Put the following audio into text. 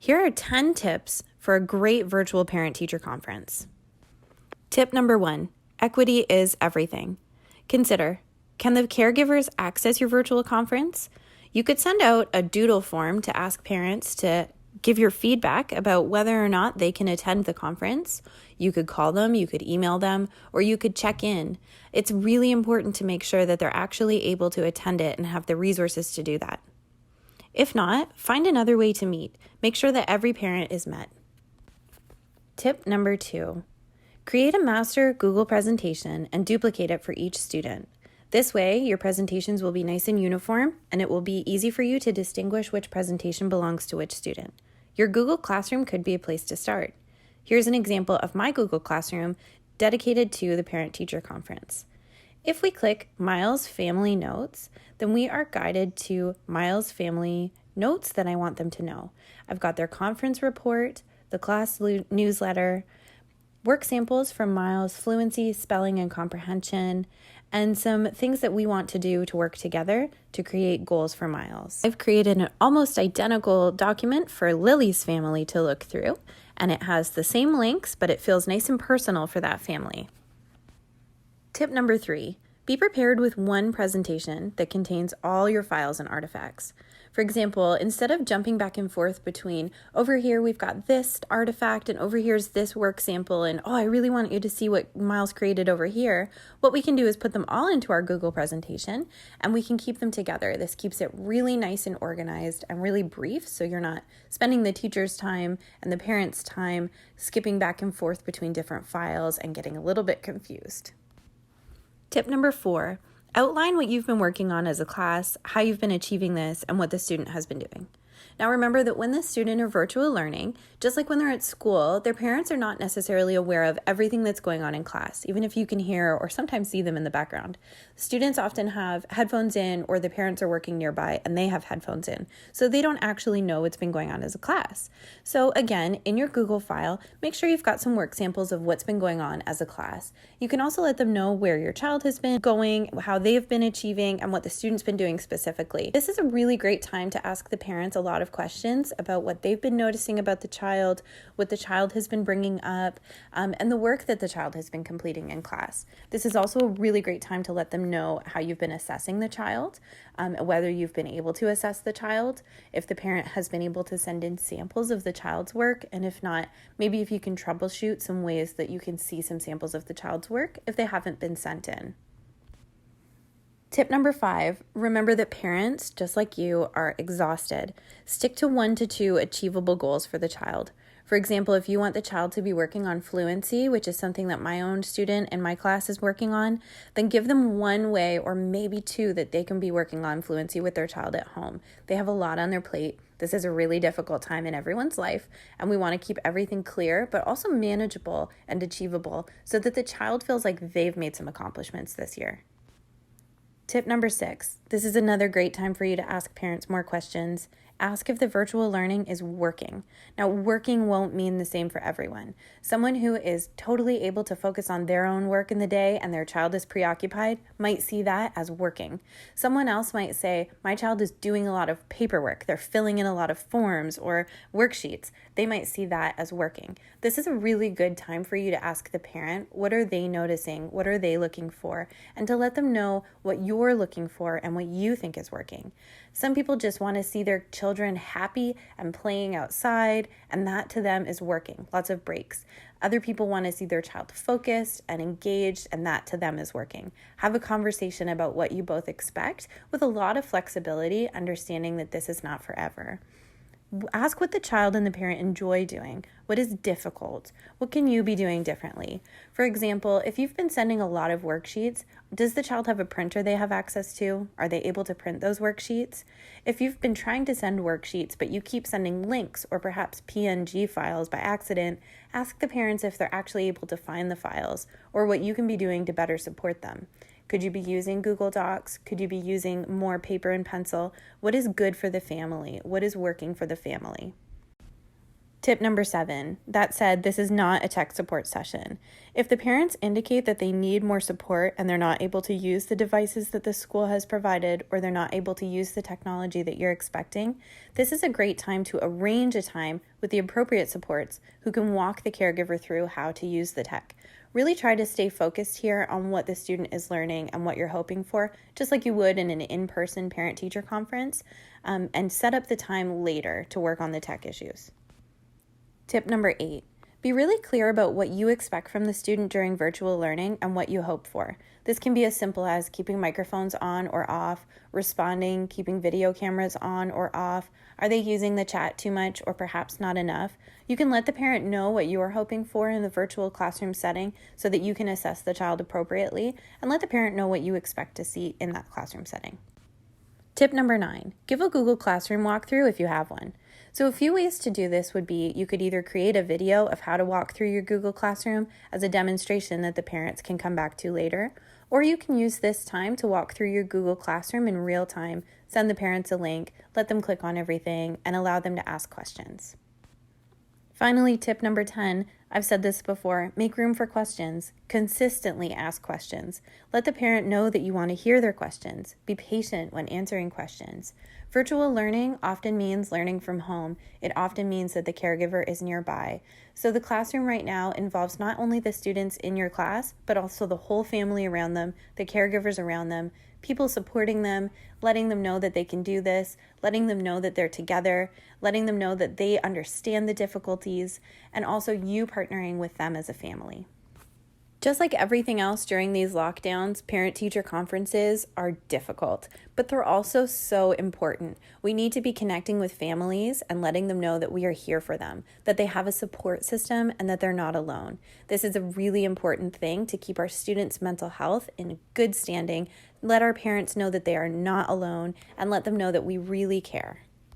Here are 10 tips for a great virtual parent-teacher conference. Tip number 1, equity is everything. Consider, can the caregivers access your virtual conference? You could send out a doodle form to ask parents to give your feedback about whether or not they can attend the conference. You could call them, you could email them, or you could check in. It's really important to make sure that they're actually able to attend it and have the resources to do that. If not, find another way to meet. Make sure that every parent is met. Tip number 2, create a master Google presentation and duplicate it for each student. This way, your presentations will be nice and uniform, and it will be easy for you to distinguish which presentation belongs to which student. Your Google Classroom could be a place to start. Here's an example of my Google Classroom dedicated to the parent-teacher conference. If we click Miles Family Notes, then we are guided to Miles Family Notes that I want them to know. I've got their conference report, the class newsletter, work samples from Miles' fluency, spelling, and comprehension, and some things that we want to do to work together to create goals for Miles. I've created an almost identical document for Lily's family to look through, and it has the same links, but it feels nice and personal for that family. Tip number 3, be prepared with one presentation that contains all your files and artifacts. For example, instead of jumping back and forth between over here we've got this artifact and over here's this work sample and I really want you to see what Miles created over here, what we can do is put them all into our Google presentation and we can keep them together. This keeps it really nice and organized and really brief, so you're not spending the teacher's time and the parents' time skipping back and forth between different files and getting a little bit confused. Tip number 4, outline what you've been working on as a class, how you've been achieving this, and what the student has been doing. Now remember that when the student are virtual learning, just like when they're at school, their parents are not necessarily aware of everything that's going on in class, even if you can hear or sometimes see them in the background. Students often have headphones in, or the parents are working nearby and they have headphones in, so they don't actually know what's been going on as a class. So again, in your Google file, make sure you've got some work samples of what's been going on as a class. You can also let them know where your child has been going, how they've been achieving, and what the student's been doing specifically. This is a really great time to ask the parents a lot of questions about what they've been noticing about the child, what the child has been bringing up, and the work that the child has been completing in class. This is also a really great time to let them know how you've been assessing the child, whether you've been able to assess the child, if the parent has been able to send in samples of the child's work, and if not, maybe if you can troubleshoot some ways that you can see some samples of the child's work if they haven't been sent in. Tip number 5, remember that parents, just like you, are exhausted. Stick to 1 to 2 achievable goals for the child. For example, if you want the child to be working on fluency, which is something that my own student in my class is working on, then give them 1 way or maybe 2 that they can be working on fluency with their child at home. They have a lot on their plate. This is a really difficult time in everyone's life, and we want to keep everything clear, but also manageable and achievable so that the child feels like they've made some accomplishments this year. Tip number 6, this is another great time for you to ask parents more questions. Ask if the virtual learning is working. Now, working won't mean the same for everyone. Someone who is totally able to focus on their own work in the day and their child is preoccupied might see that as working. Someone else might say, my child is doing a lot of paperwork. They're filling in a lot of forms or worksheets. They might see that as working. This is a really good time for you to ask the parent, what are they noticing? What are they looking for? And to let them know what you're looking for and what you think is working. Some people just want to see their children happy and playing outside, and that to them is working, lots of breaks. Other people want to see their child focused and engaged, and that to them is working. Have a conversation about what you both expect with a lot of flexibility, understanding that this is not forever. Ask what the child and the parent enjoy doing. What is difficult? What can you be doing differently? For example, if you've been sending a lot of worksheets, does the child have a printer they have access to? Are they able to print those worksheets? If you've been trying to send worksheets, but you keep sending links or perhaps PNG files by accident, ask the parents if they're actually able to find the files or what you can be doing to better support them. Could you be using Google Docs? Could you be using more paper and pencil? What is good for the family? What is working for the family? Tip number 7. That said, this is not a tech support session. If the parents indicate that they need more support and they're not able to use the devices that the school has provided, or they're not able to use the technology that you're expecting, this is a great time to arrange a time with the appropriate supports who can walk the caregiver through how to use the tech. Really try to stay focused here on what the student is learning and what you're hoping for, just like you would in an in-person parent-teacher conference, and set up the time later to work on the tech issues. Tip number 8, be really clear about what you expect from the student during virtual learning and what you hope for. This can be as simple as keeping microphones on or off, responding, keeping video cameras on or off. Are they using the chat too much or perhaps not enough? You can let the parent know what you are hoping for in the virtual classroom setting so that you can assess the child appropriately, and let the parent know what you expect to see in that classroom setting. Tip number 9, give a Google Classroom walkthrough if you have one. So a few ways to do this would be you could either create a video of how to walk through your Google Classroom as a demonstration that the parents can come back to later, or you can use this time to walk through your Google Classroom in real time, send the parents a link, let them click on everything, and allow them to ask questions. Finally, tip number 10, I've said this before, make room for questions. Consistently ask questions. Let the parent know that you want to hear their questions. Be patient when answering questions. Virtual learning often means learning from home. It often means that the caregiver is nearby. So the classroom right now involves not only the students in your class, but also the whole family around them, the caregivers around them, people supporting them, letting them know that they can do this, letting them know that they're together, letting them know that they understand the difficulties, and also you partnering with them as a family. Just like everything else during these lockdowns, parent-teacher conferences are difficult, but they're also so important. We need to be connecting with families and letting them know that we are here for them, that they have a support system, and that they're not alone. This is a really important thing to keep our students' mental health in good standing, let our parents know that they are not alone, and let them know that we really care.